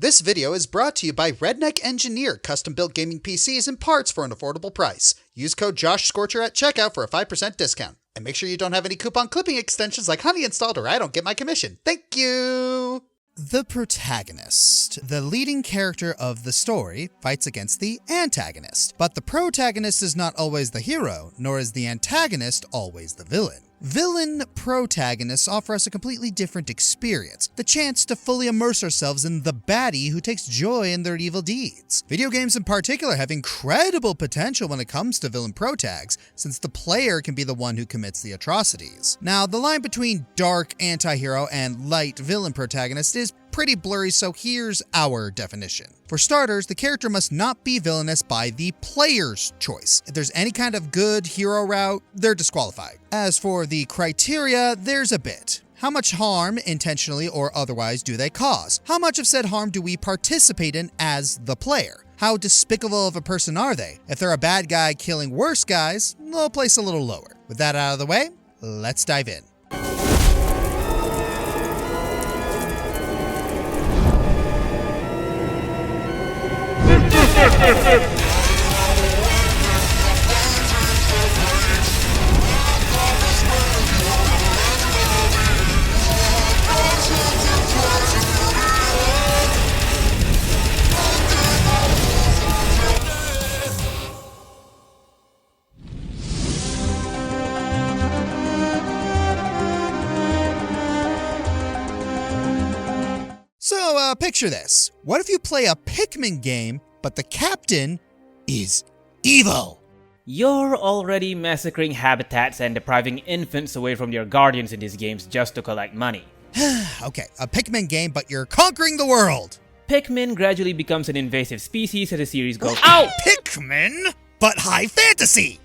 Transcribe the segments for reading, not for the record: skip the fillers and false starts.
This video is brought to you by Redneck Engineer, custom-built gaming PCs and parts for an affordable price. Use code joshscorcher at checkout for a 5% discount. And make sure you don't have any coupon clipping extensions like Honey installed or I don't get my commission. Thank you! The protagonist, the leading character of the story, fights against the antagonist. But the protagonist is not always the hero, nor is the antagonist always the villain. Villain protagonists offer us a completely different experience, the chance to fully immerse ourselves in the baddie who takes joy in their evil deeds. Video games in particular have incredible potential when it comes to villain protags, since the player can be the one who commits the atrocities. Now, the line between dark anti-hero and light villain protagonist is pretty blurry, so here's our definition. For starters, the character must not be villainous by the player's choice. If there's any kind of good hero route, they're disqualified. As for the criteria, there's a bit. How much harm, intentionally or otherwise, do they cause? How much of said harm do we participate in as the player? How despicable of a person are they? If they're a bad guy killing worse guys, they'll place a little lower. With that out of the way, let's dive in. So, picture this. What if you play a Pikmin game, but the captain is evil? You're already massacring habitats and depriving infants away from their guardians in these games just to collect money. Okay, a Pikmin game, but you're conquering the world. Pikmin gradually becomes an invasive species as the series goes. Ow! Pikmin, but high fantasy!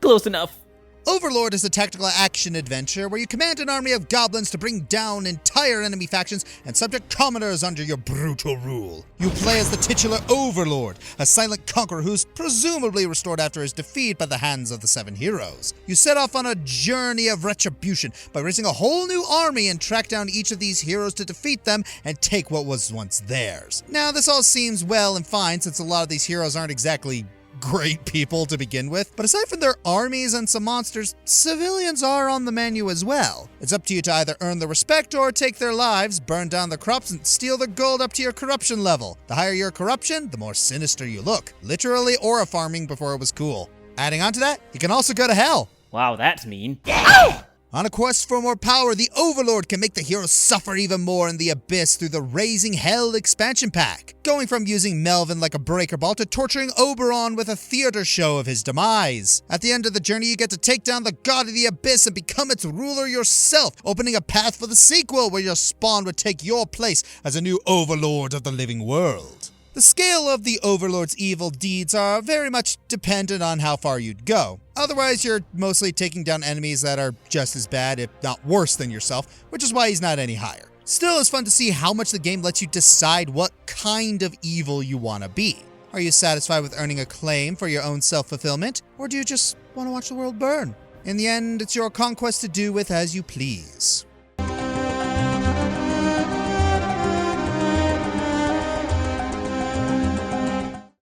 Close enough. Overlord is a tactical action adventure where you command an army of goblins to bring down entire enemy factions and subject commoners under your brutal rule. You play as the titular Overlord, a silent conqueror who's presumably restored after his defeat by the hands of the 7 heroes. You set off on a journey of retribution by raising a whole new army and track down each of these heroes to defeat them and take what was once theirs. Now, this all seems well and fine since a lot of these heroes aren't exactly great people to begin with, but aside from their armies and some monsters, civilians are on the menu as well. It's up to you to either earn their respect or take their lives, burn down the crops, and steal their gold up to your corruption level. The higher your corruption, the more sinister you look. Literally aura farming before it was cool. Adding on to that, you can also go to hell. Wow, that's mean. Ow! On a quest for more power, the Overlord can make the heroes suffer even more in the abyss through the Raising Hell expansion pack. Going from using Melvin like a breaker ball to torturing Oberon with a theater show of his demise. At the end of the journey, you get to take down the god of the abyss and become its ruler yourself, opening a path for the sequel where your spawn would take your place as a new Overlord of the living world. The scale of the Overlord's evil deeds are very much dependent on how far you'd go. Otherwise, you're mostly taking down enemies that are just as bad, if not worse than yourself, which is why he's not any higher. Still, it's fun to see how much the game lets you decide what kind of evil you want to be. Are you satisfied with earning acclaim for your own self-fulfillment, or do you just want to watch the world burn? In the end, it's your conquest to do with as you please.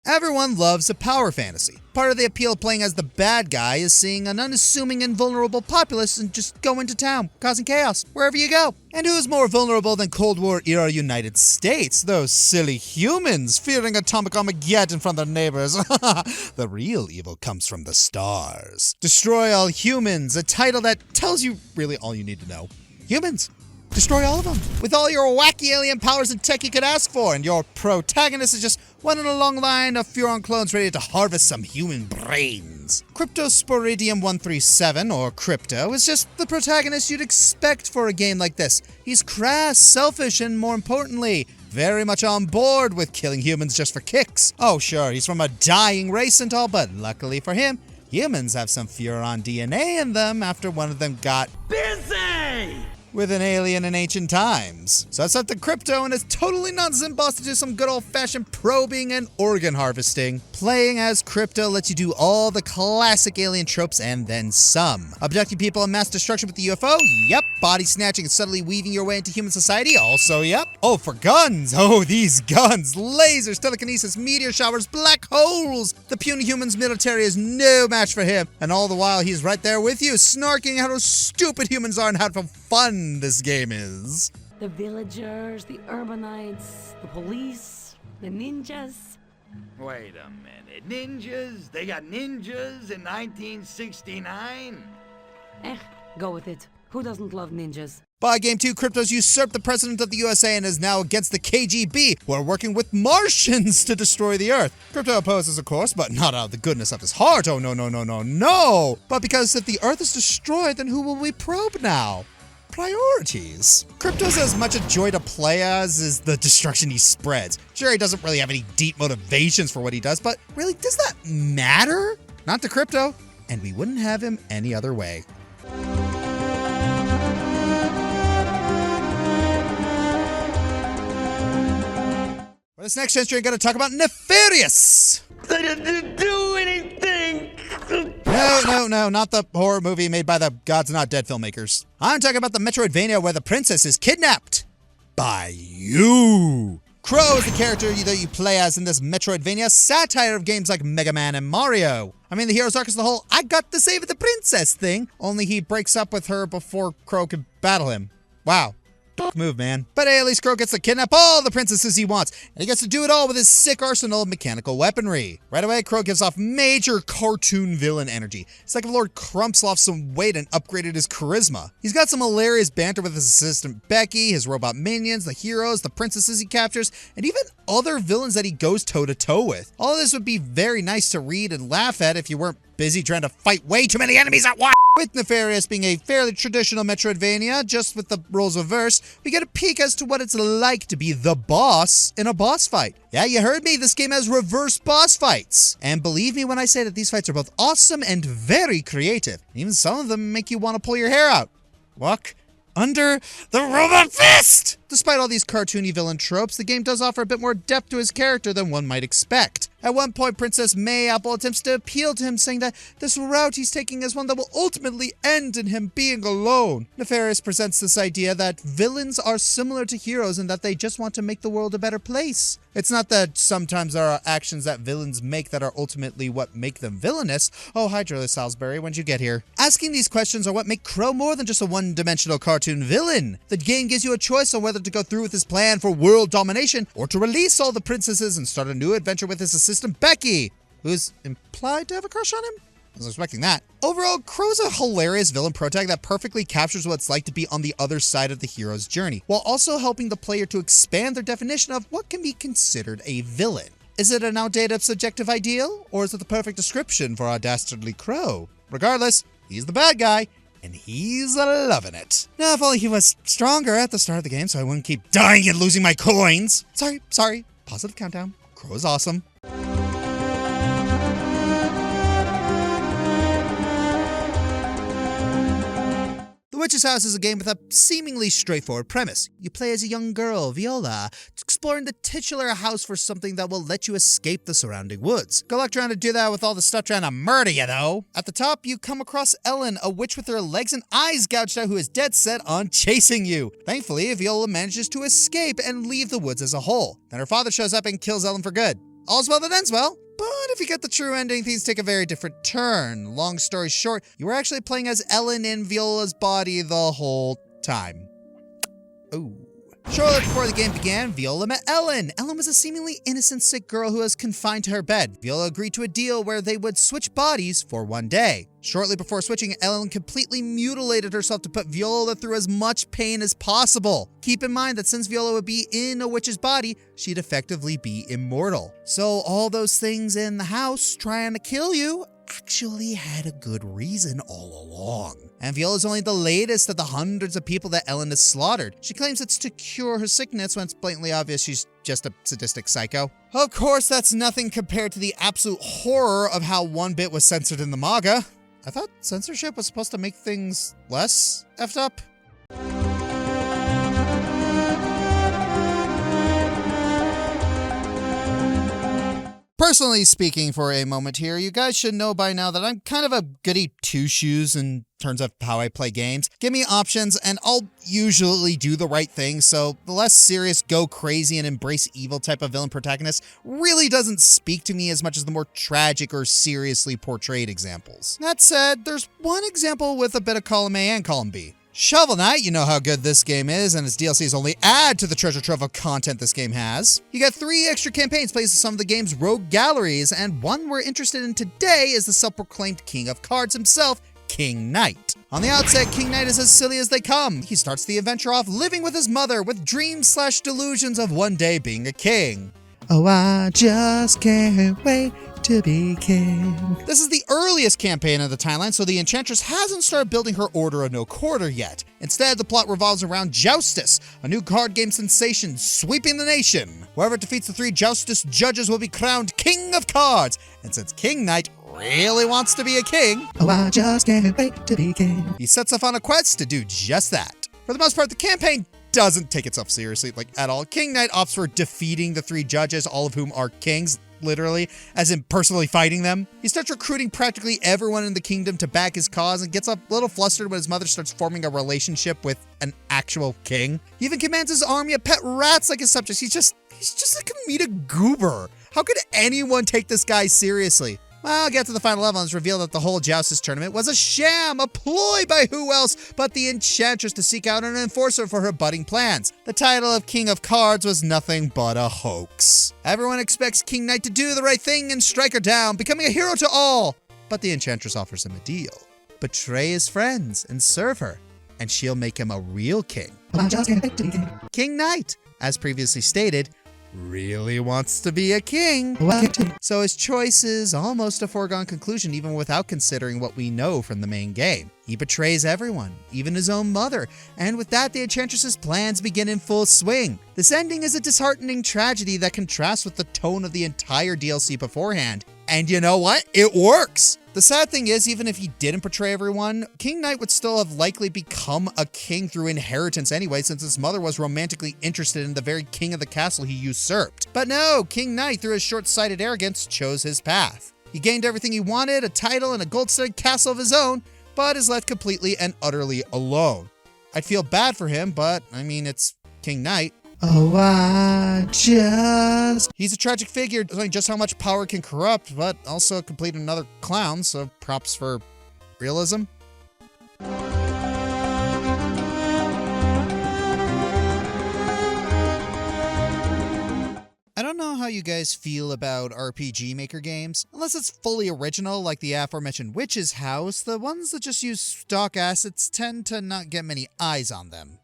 Everyone loves a power fantasy. Part of the appeal of playing as the bad guy is seeing an unassuming and vulnerable populace and just go into town, causing chaos wherever you go. And who is more vulnerable than Cold War-era United States? Those silly humans fearing atomic Armageddon from their neighbors. The real evil comes from the stars. Destroy all humans, a title that tells you really all you need to know. Humans. Destroy all of them. With all your wacky alien powers and tech you could ask for, and your protagonist is just one in a long line of Furon clones ready to harvest some human brains. Cryptosporidium 137, or Crypto, is just the protagonist you'd expect for a game like this. He's crass, selfish, and more importantly, very much on board with killing humans just for kicks. Oh sure, he's from a dying race and all, but luckily for him, humans have some Furon DNA in them after one of them got busy with an alien in ancient times. So it's up to Crypto and his totally non-Zim boss to do some good old-fashioned probing and organ harvesting. Playing as Crypto lets you do all the classic alien tropes and then some. Abducting people and mass destruction with the UFO? Yep. body snatching and subtly weaving your way into human society? Also, yep. Oh, for guns. Oh, these guns. Lasers, telekinesis, meteor showers, black holes. The puny human's military is no match for him. And all the while, he's right there with you, snarking how stupid humans are and how fun this game is. The villagers, the urbanites, the police, the ninjas. Wait a minute. Ninjas? They got ninjas in 1969? Go with it. Who doesn't love ninjas? By Game 2, Crypto's usurped the president of the USA and is now against the KGB, who are working with Martians to destroy the Earth. Crypto opposes, of course, but not out of the goodness of his heart. Oh, no. But because if the Earth is destroyed, then who will we probe now? Priorities. Crypto's as much a joy to play as is the destruction he spreads. Sure, he doesn't really have any deep motivations for what he does, but really, does that matter? Not to Crypto, and we wouldn't have him any other way. For this next entry, I'm going to talk about Nefarious. They didn't do anything! No, not the horror movie made by the God's Not Dead filmmakers. I'm talking about the Metroidvania where the princess is kidnapped by you. Crow is the character that you play as in this Metroidvania satire of games like Mega Man and Mario. I mean, the hero's arc is the whole I got to save the princess thing, only he breaks up with her before Crow can battle him. Wow. Move, man. But hey, at least Crow gets to kidnap all the princesses he wants, and he gets to do it all with his sick arsenal of mechanical weaponry. Right away, Crow gives off major cartoon villain energy. It's like if Lord Crumps lost some weight and upgraded his charisma. He's got some hilarious banter with his assistant Becky, his robot minions, the heroes, the princesses he captures, and even other villains that he goes toe-to-toe with. All of this would be very nice to read and laugh at if you weren't busy trying to fight way too many enemies at once. With Nefarious being a fairly traditional Metroidvania, just with the roles reversed, we get a peek as to what it's like to be the boss in a boss fight. Yeah, you heard me, this game has reverse boss fights. And believe me when I say that these fights are both awesome and very creative. Even some of them make you want to pull your hair out. Walk under the robot fist! Despite all these cartoony villain tropes, the game does offer a bit more depth to his character than one might expect. At one point, Princess Mayapple attempts to appeal to him, saying that this route he's taking is one that will ultimately end in him being alone. Nefarious presents this idea that villains are similar to heroes and that they just want to make the world a better place. It's not that sometimes there are actions that villains make that are ultimately what make them villainous. Oh, hi, Julia Salisbury, when'd you get here? Asking these questions are what make Crow more than just a one-dimensional cartoon villain. The game gives you a choice on whether to go through with his plan for world domination or to release all the princesses and start a new adventure with his assistant Becky, who's implied to have a crush on him? I was expecting that. Overall, Crow's a hilarious villain protag that perfectly captures what it's like to be on the other side of the hero's journey, while also helping the player to expand their definition of what can be considered a villain. Is it an outdated subjective ideal, or is it the perfect description for our dastardly Crow? Regardless, he's the bad guy, and he's loving it. Now, if only he was stronger at the start of the game so I wouldn't keep dying and losing my coins. Sorry. Positive countdown. Crow is awesome. The Witch's House is a game with a seemingly straightforward premise. You play as a young girl, Viola, exploring the titular house for something that will let you escape the surrounding woods. Good luck trying to do that with all the stuff trying to murder you, though. At the top, you come across Ellen, a witch with her legs and eyes gouged out who is dead set on chasing you. Thankfully, Viola manages to escape and leave the woods as a whole. Then her father shows up and kills Ellen for good. All's well that ends well. But if you get the true ending, things take a very different turn. Long story short, you were actually playing as Ellen in Viola's body the whole time. Ooh. Shortly before the game began, Viola met Ellen. Ellen was a seemingly innocent sick girl who was confined to her bed. Viola agreed to a deal where they would switch bodies for one day. Shortly before switching, Ellen completely mutilated herself to put Viola through as much pain as possible. Keep in mind that since Viola would be in a witch's body, she'd effectively be immortal. So all those things in the house trying to kill you actually had a good reason all along. And Viola's only the latest of the hundreds of people that Ellen has slaughtered. She claims it's to cure her sickness when it's blatantly obvious she's just a sadistic psycho. Of course, that's nothing compared to the absolute horror of how 1-bit was censored in the manga. I thought censorship was supposed to make things less effed up. Personally speaking for a moment here, you guys should know by now that I'm kind of a goody two-shoes in terms of how I play games. Give me options and I'll usually do the right thing, so the less serious, go crazy and embrace evil type of villain protagonist really doesn't speak to me as much as the more tragic or seriously portrayed examples. That said, there's one example with a bit of column A and column B. Shovel Knight, you know how good this game is, and its DLCs only add to the treasure trove of content this game has. You get 3 extra campaigns placed in some of the game's rogue galleries, and one we're interested in today is the self-proclaimed king of cards himself, King Knight. On the outset, King Knight is as silly as they come. He starts the adventure off living with his mother with dreams/delusions of one day being a king. Oh, I just can't wait to be king. This is the earliest campaign of the timeline, so the Enchantress hasn't started building her Order of No Quarter yet. Instead, the plot revolves around Joustus, a new card game sensation sweeping the nation. Whoever defeats the 3 Joustus judges will be crowned King of Cards, and since King Knight really wants to be a king, oh, I just can't wait to be king, he sets off on a quest to do just that. For the most part, the campaign doesn't take itself seriously, at all. King Knight opts for defeating the 3 judges, all of whom are kings, literally, as in personally fighting them. He starts recruiting practically everyone in the kingdom to back his cause and gets a little flustered when his mother starts forming a relationship with an actual king. He even commands his army of pet rats like his subjects. He's just a comedic goober. How could anyone take this guy seriously? Well, get to the final level and it's revealed that the whole Joustus tournament was a sham, a ploy by who else but the Enchantress to seek out an enforcer for her budding plans. The title of King of Cards was nothing but a hoax. Everyone expects King Knight to do the right thing and strike her down, becoming a hero to all. But the Enchantress offers him a deal. Betray his friends and serve her, and she'll make him a real king. King Knight, as previously stated, really wants to be a king. So his choice is almost a foregone conclusion even without considering what we know from the main game. He betrays everyone, even his own mother, and with that the Enchantress's plans begin in full swing. This ending is a disheartening tragedy that contrasts with the tone of the entire DLC beforehand. And you know what? It works! The sad thing is, even if he didn't betray everyone, King Knight would still have likely become a king through inheritance anyway, since his mother was romantically interested in the very king of the castle he usurped. But no, King Knight, through his short-sighted arrogance, chose his path. He gained everything he wanted, a title and a gold-studded castle of his own, but is left completely and utterly alone. I'd feel bad for him, but, I mean, it's King Knight. Oh, He's a tragic figure, showing just how much power can corrupt, but also a complete another clown, so props for realism. I don't know how you guys feel about RPG Maker games. Unless it's fully original, like the aforementioned Witch's House, the ones that just use stock assets tend to not get many eyes on them.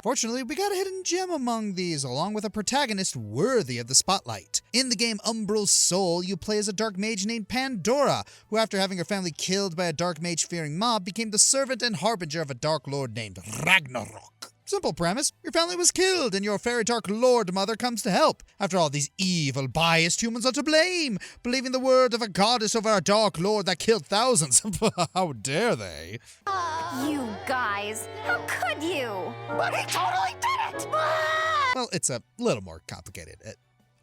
Fortunately, we got a hidden gem among these, along with a protagonist worthy of the spotlight. In the game Umbral Soul, you play as a dark mage named Pandora, who after having her family killed by a dark mage-fearing mob, became the servant and harbinger of a dark lord named Ragnarok. Simple premise, your family was killed and your fairy dark lord mother comes to help. After all, these evil, biased humans are to blame, believing the word of a goddess over a dark lord that killed thousands. How dare they? You guys, how could you? But he totally did it! Well, it's a little more complicated.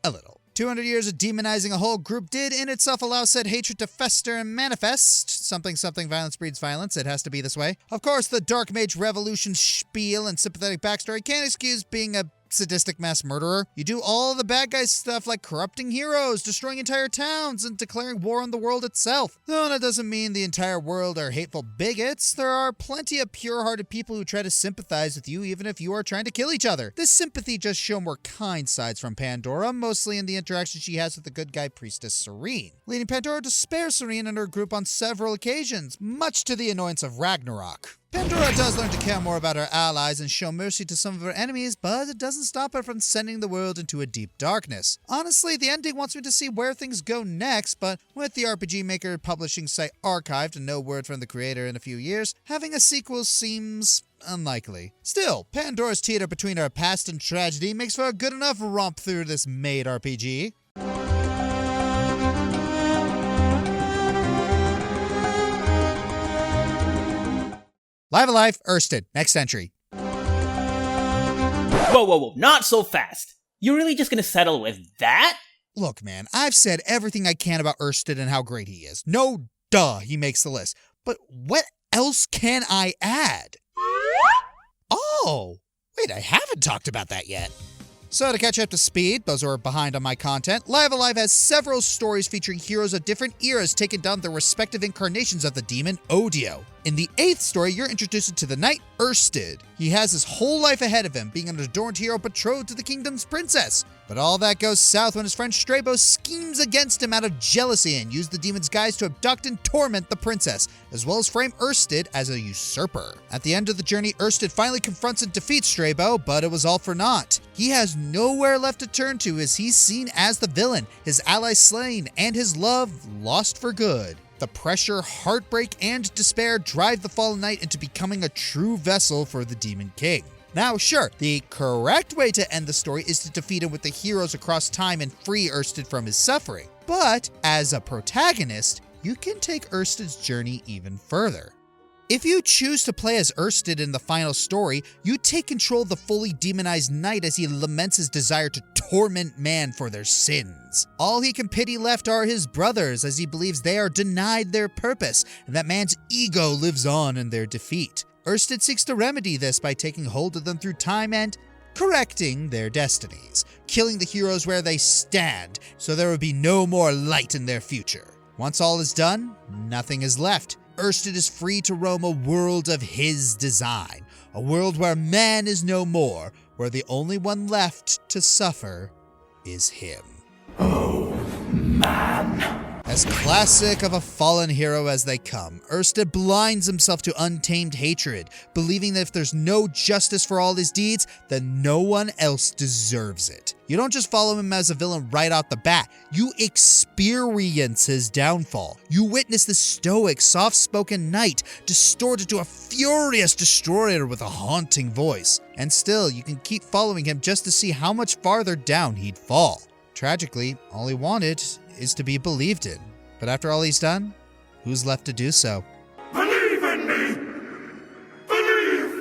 A little. 200 years of demonizing a whole group did in itself allow said hatred to fester and manifest. Something, violence breeds violence. It has to be this way. Of course, the Dark Mage Revolution spiel and sympathetic backstory can't excuse being a sadistic mass murderer. You do all the bad guy stuff like corrupting heroes, destroying entire towns, and declaring war on the world itself. Though that doesn't mean the entire world are hateful bigots. There are plenty of pure-hearted people who try to sympathize with you even if you are trying to kill each other. This sympathy just shows more kind sides from Pandora, mostly in the interaction she has with the good guy priestess Serene, leading Pandora to spare Serene and her group on several occasions, much to the annoyance of Ragnarok. Pandora does learn to care more about her allies and show mercy to some of her enemies, but it doesn't stop her from sending the world into a deep darkness. Honestly, the ending wants me to see where things go next, but with the RPG Maker publishing site archived and no word from the creator in a few years, having a sequel seems unlikely. Still, Pandora's teeter between her past and tragedy makes for a good enough romp through this made RPG. Live Alive, Ersted, next entry. Whoa, not so fast. You're really just gonna settle with that? Look, man, I've said everything I can about Ørsted and how great he is. No duh, he makes the list. But what else can I add? Oh, wait, I haven't talked about that yet. So to catch up to speed, those who are behind on my content, Live Alive has several stories featuring heroes of different eras taking down their respective incarnations of the demon Odio. In the 8th story, you're introduced to the knight Ørsted. He has his whole life ahead of him, being an adorned hero betrothed to the kingdom's princess. But all that goes south when his friend Strabo schemes against him out of jealousy and used the demon's guise to abduct and torment the princess, as well as frame Ørsted as a usurper. At the end of the journey, Ørsted finally confronts and defeats Strabo, but it was all for naught. He has nowhere left to turn to as he's seen as the villain, his allies slain, and his love lost for good. The pressure, heartbreak, and despair drive the fallen knight into becoming a true vessel for the Demon King. Now, sure, the correct way to end the story is to defeat him with the heroes across time and free Ørsted from his suffering. But, as a protagonist, you can take Ørsted's journey even further. If you choose to play as Ørsted in the final story, you take control of the fully demonized knight as he laments his desire to torment man for their sins. All he can pity left are his brothers, as he believes they are denied their purpose, and that man's ego lives on in their defeat. Ørsted seeks to remedy this by taking hold of them through time and correcting their destinies, killing the heroes where they stand, so there will be no more light in their future. Once all is done, nothing is left. Ørsted is free to roam a world of his design, a world where man is no more, where the only one left to suffer is him. Oh, man. As classic of a fallen hero as they come, Ørsted blinds himself to untamed hatred, believing that if there's no justice for all his deeds, then no one else deserves it. You don't just follow him as a villain right off the bat, you experience his downfall. You witness the stoic, soft-spoken knight distorted to a furious destroyer with a haunting voice. And still, you can keep following him just to see how much farther down he'd fall. Tragically, all he wanted is to be believed in. But after all he's done, who's left to do so? Believe in me! Believe!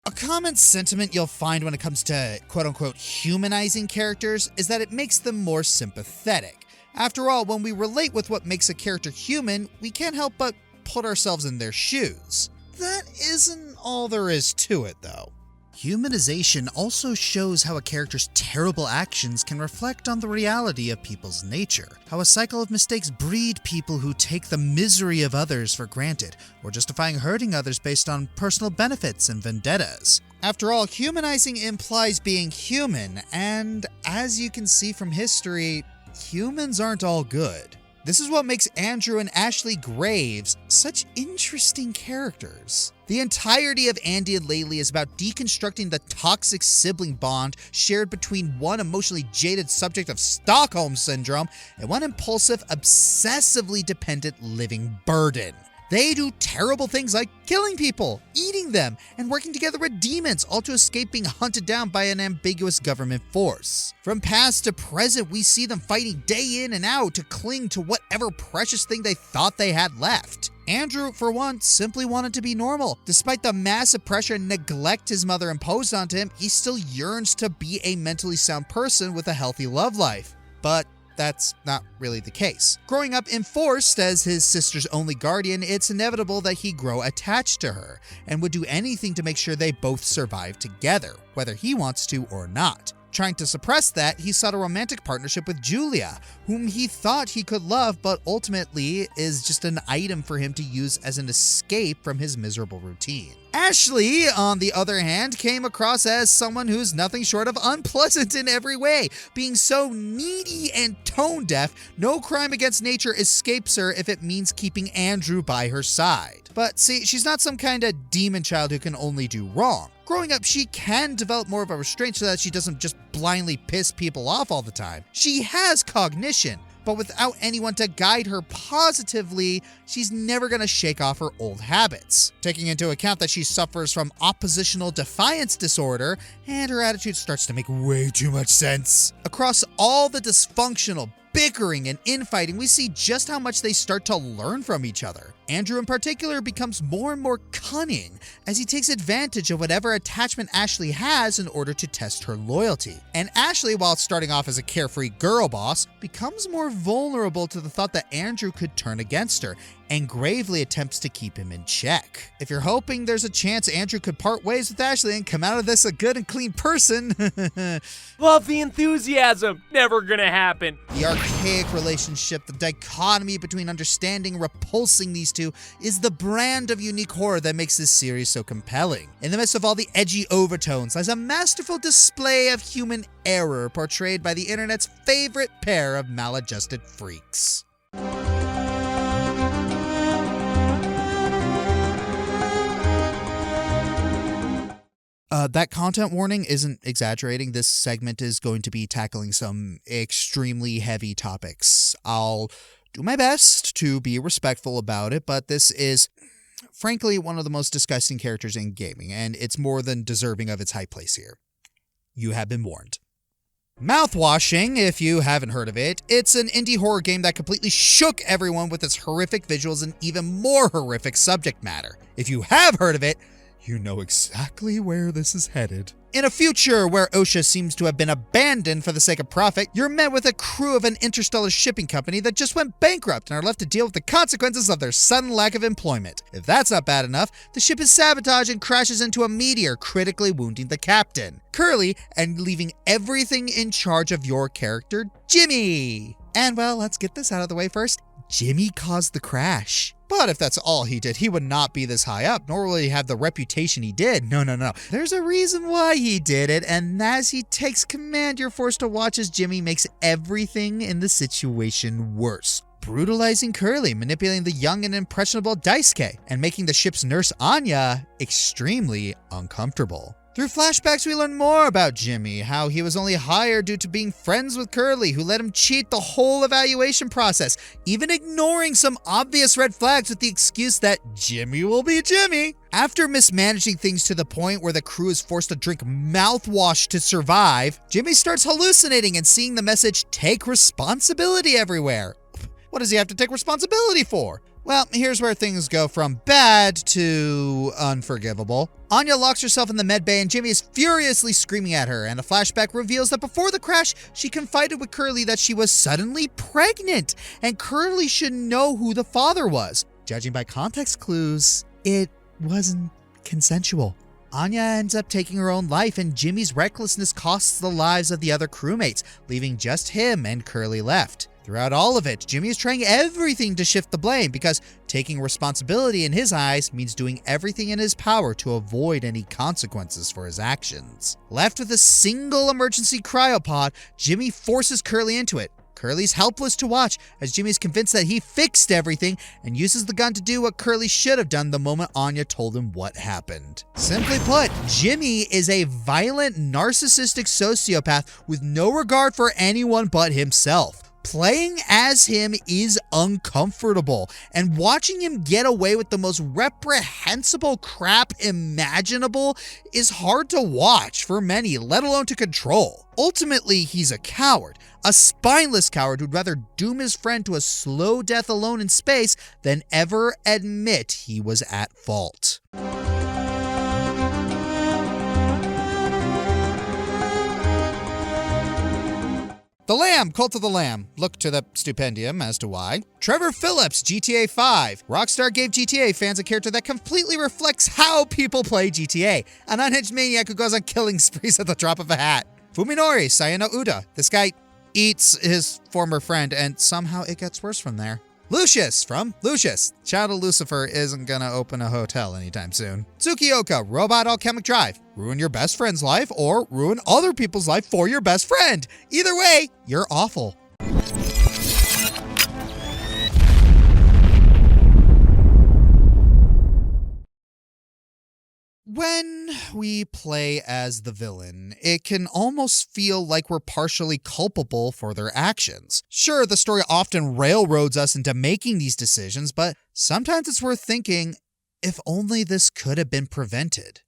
A common sentiment you'll find when it comes to quote-unquote humanizing characters is that it makes them more sympathetic. After all, when we relate with what makes a character human, we can't help but put ourselves in their shoes. That isn't all there is to it, though. Humanization also shows how a character's terrible actions can reflect on the reality of people's nature, how a cycle of mistakes breed people who take the misery of others for granted, or justifying hurting others based on personal benefits and vendettas. After all, humanizing implies being human, and as you can see from history, humans aren't all good. This is what makes Andrew and Ashley Graves such interesting characters. The entirety of Andy and Laylee is about deconstructing the toxic sibling bond shared between one emotionally jaded subject of Stockholm Syndrome and one impulsive, obsessively dependent living burden. They do terrible things like killing people, eating them, and working together with demons, all to escape being hunted down by an ambiguous government force. From past to present, we see them fighting day in and out to cling to whatever precious thing they thought they had left. Andrew, for one, simply wanted to be normal. Despite the massive pressure and neglect his mother imposed onto him, he still yearns to be a mentally sound person with a healthy love life. But that's not really the case. Growing up enforced as his sister's only guardian, it's inevitable that he grow attached to her, and would do anything to make sure they both survive together, whether he wants to or not. Trying to suppress that, he sought a romantic partnership with Julia, whom he thought he could love, but ultimately is just an item for him to use as an escape from his miserable routine. Ashley, on the other hand, came across as someone who's nothing short of unpleasant in every way. Being so needy and tone deaf, no crime against nature escapes her if it means keeping Andrew by her side. But see, she's not some kind of demon child who can only do wrong. Growing up, she can develop more of a restraint so that she doesn't just blindly piss people off all the time. She has cognition, but without anyone to guide her positively, she's never going to shake off her old habits. Taking into account that she suffers from oppositional defiance disorder, and her attitude starts to make way too much sense. Across all the dysfunctional, bickering and infighting, we see just how much they start to learn from each other. Andrew in particular becomes more and more cunning as he takes advantage of whatever attachment Ashley has in order to test her loyalty. And Ashley, while starting off as a carefree girl boss, becomes more vulnerable to the thought that Andrew could turn against her and gravely attempts to keep him in check. If you're hoping there's a chance Andrew could part ways with Ashley and come out of this a good and clean person, love the enthusiasm. Never gonna happen. The archaic relationship, the dichotomy between understanding and repulsing these two, is the brand of unique horror that makes this series so compelling. In the midst of all the edgy overtones lies a masterful display of human error portrayed by the internet's favorite pair of maladjusted freaks. That content warning isn't exaggerating. This segment is going to be tackling some extremely heavy topics. I'll do my best to be respectful about it, but this is, frankly, one of the most disgusting characters in gaming, and it's more than deserving of its high place here. You have been warned. Mouthwashing, if you haven't heard of it, it's an indie horror game that completely shook everyone with its horrific visuals and even more horrific subject matter. If you have heard of it, you know exactly where this is headed. In a future where OSHA seems to have been abandoned for the sake of profit, you're met with a crew of an interstellar shipping company that just went bankrupt and are left to deal with the consequences of their sudden lack of employment. If that's not bad enough, the ship is sabotaged and crashes into a meteor, critically wounding the captain, Curly, and leaving everything in charge of your character, Jimmy. And well, let's get this out of the way first. Jimmy caused the crash. But if that's all he did, he would not be this high up, nor will he have the reputation he did. No. There's a reason why he did it, and as he takes command, you're forced to watch as Jimmy makes everything in the situation worse. Brutalizing Curly, manipulating the young and impressionable Daisuke, and making the ship's nurse Anya extremely uncomfortable. Through flashbacks, we learn more about Jimmy, how he was only hired due to being friends with Curly, who let him cheat the whole evaluation process, even ignoring some obvious red flags with the excuse that Jimmy will be Jimmy. After mismanaging things to the point where the crew is forced to drink mouthwash to survive, Jimmy starts hallucinating and seeing the message, "Take responsibility," everywhere. What does he have to take responsibility for? Well, here's where things go from bad to unforgivable. Anya locks herself in the med bay and Jimmy is furiously screaming at her, and a flashback reveals that before the crash, she confided with Curly that she was suddenly pregnant, and Curly should know who the father was. Judging by context clues, it wasn't consensual. Anya ends up taking her own life, and Jimmy's recklessness costs the lives of the other crewmates, leaving just him and Curly left. Throughout all of it, Jimmy is trying everything to shift the blame because taking responsibility in his eyes means doing everything in his power to avoid any consequences for his actions. Left with a single emergency cryopod, Jimmy forces Curly into it. Curly's helpless to watch as Jimmy's convinced that he fixed everything and uses the gun to do what Curly should have done the moment Anya told him what happened. Simply put, Jimmy is a violent, narcissistic sociopath with no regard for anyone but himself. Playing as him is uncomfortable, and watching him get away with the most reprehensible crap imaginable is hard to watch for many, let alone to control. Ultimately, he's a coward, a spineless coward who'd rather doom his friend to a slow death alone in space than ever admit he was at fault. The Lamb, Cult of the Lamb. Look to the Stupendium as to why. Trevor Phillips, GTA 5. Rockstar gave GTA fans a character that completely reflects how people play GTA. An unhinged maniac who goes on killing sprees at the drop of a hat. Fuminori, Sayano Uda. This guy eats his former friend, and somehow it gets worse from there. Lucius from Lucius. Child of Lucifer isn't gonna open a hotel anytime soon. Tsukioka, Robot Alchemic Drive. Ruin your best friend's life or ruin other people's life for your best friend. Either way, you're awful. When we play as the villain, it can almost feel like we're partially culpable for their actions. Sure, the story often railroads us into making these decisions, but sometimes it's worth thinking, if only this could have been prevented.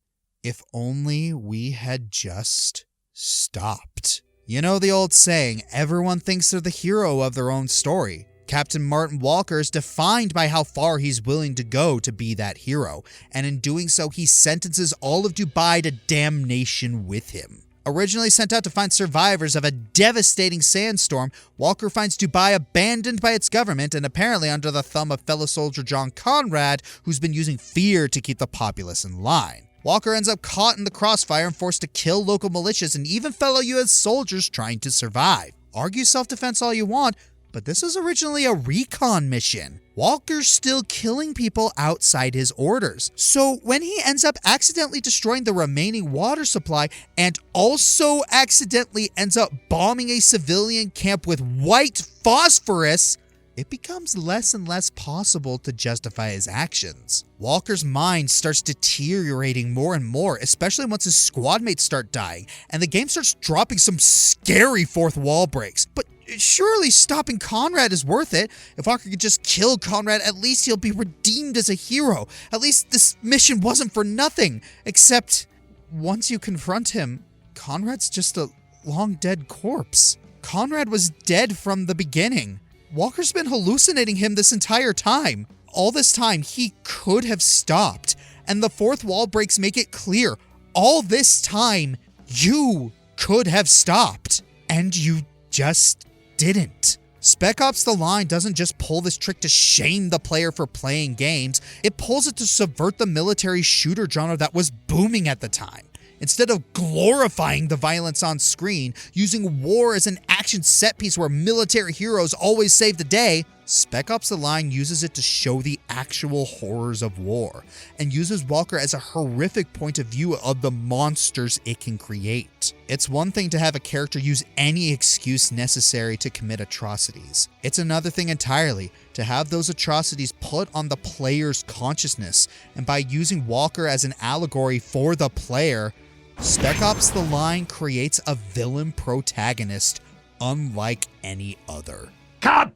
If only we had just stopped. You know the old saying, everyone thinks they're the hero of their own story. Captain Martin Walker is defined by how far he's willing to go to be that hero, and in doing so, he sentences all of Dubai to damnation with him. Originally sent out to find survivors of a devastating sandstorm, Walker finds Dubai abandoned by its government and apparently under the thumb of fellow soldier John Conrad, who's been using fear to keep the populace in line. Walker ends up caught in the crossfire and forced to kill local militias and even fellow US soldiers trying to survive. Argue self-defense all you want, but this was originally a recon mission. Walker's still killing people outside his orders. So when he ends up accidentally destroying the remaining water supply and also accidentally ends up bombing a civilian camp with white phosphorus, it becomes less and less possible to justify his actions. Walker's mind starts deteriorating more and more, especially once his squad mates start dying, and the game starts dropping some scary fourth wall breaks. But surely stopping Conrad is worth it. If Walker could just kill Conrad, at least he'll be redeemed as a hero. At least this mission wasn't for nothing. Except, once you confront him, Conrad's just a long dead corpse. Conrad was dead from the beginning. Walker's been hallucinating him this entire time. All this time, he could have stopped. And the fourth wall breaks make it clear. All this time, you could have stopped. And you just didn't. Spec Ops: The Line doesn't just pull this trick to shame the player for playing games, it pulls it to subvert the military shooter genre that was booming at the time. Instead of glorifying the violence on screen, using war as an action set piece where military heroes always save the day, Spec Ops: The Line uses it to show the actual horrors of war, and uses Walker as a horrific point of view of the monsters it can create. It's one thing to have a character use any excuse necessary to commit atrocities. It's another thing entirely to have those atrocities put on the player's consciousness, and by using Walker as an allegory for the player, Spec Ops: The Line creates a villain protagonist unlike any other. Cut!